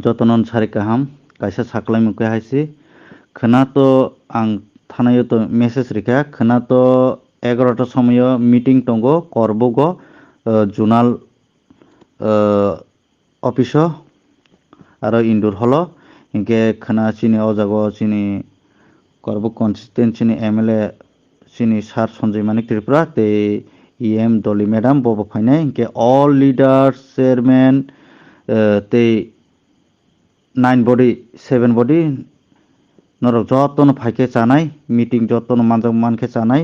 যতনন সারি কাহাম কাইসা সাকলাই মুখে হাইছি খনা তো আং থানায় তো মেসেজ রেখা খনা তো 11টার সময় মিটিং টঙ্গো করবগো জোনাল অফিস আর ইনডোর হলো ইনকে খনা চিনি অজাগো চিনি করব কনস্টিটুয়েন্সিনি এমএলএ চিনি সার সঞ্জয় মানিক ত্রিপুরা তে ইএম দলি ম্যাডাম বব ফাইনাই ইনকে অল লিডার চেয়ারম্যান তে 9 বডি 7 বডি নরক যতন ফাইকে চানাই মিটিং যতন মানজক মানকে চানাই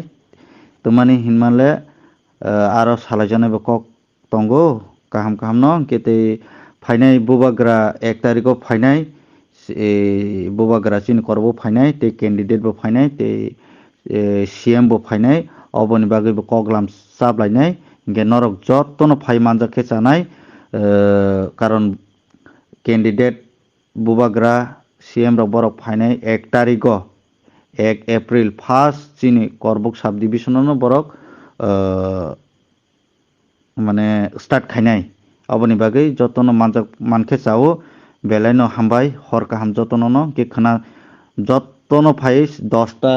তোমানি হিনমালে আরো সালাইজানাय কক তঙ্গো কাহাম কাহাম ন কেতে ফাইনাই বুবাগ্রা 1 তারিখ ফাইনাই বুবাগ্রা চিন করব ফাইনাই তে ক্যান্ডিডেট বো ফাইনাই তে সিএম বো ফাইনাই অবনি বাগै বো কগলাম সাবলাইনাই গে নরক যতন ফাই মানজাকে চানাই কারণ ক্যান্ডিডেট বুবাগ্রা সিএম রক বরক ফাইনাই 1 তারিখ 1 এপ্রিল ফার্স্ট চিনি করবক সাব ডিভিশন বরক মানে স্টার্ট খাইনাই অবনি বাগै যতন মানজাক মানকে চাও বেলাইনো হামবাই হর কাহাম যতন কে খানা যতন ফাই 10টা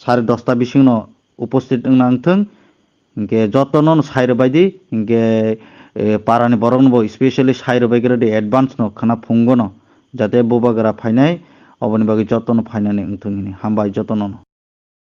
10:30 বিসিং উপস্থিত নাংথং গে যতন সাইর বাইদি গে পারানি বরং বো স্পেশালি সাইর বাইগরা দে অ্যাডভান্স ন খানা ফুঙ্গো ন যাতে বুবাগ্রা ফাইনাই অবনি বাগै যতন ফাইনানি উংথংনি হামবাই যতন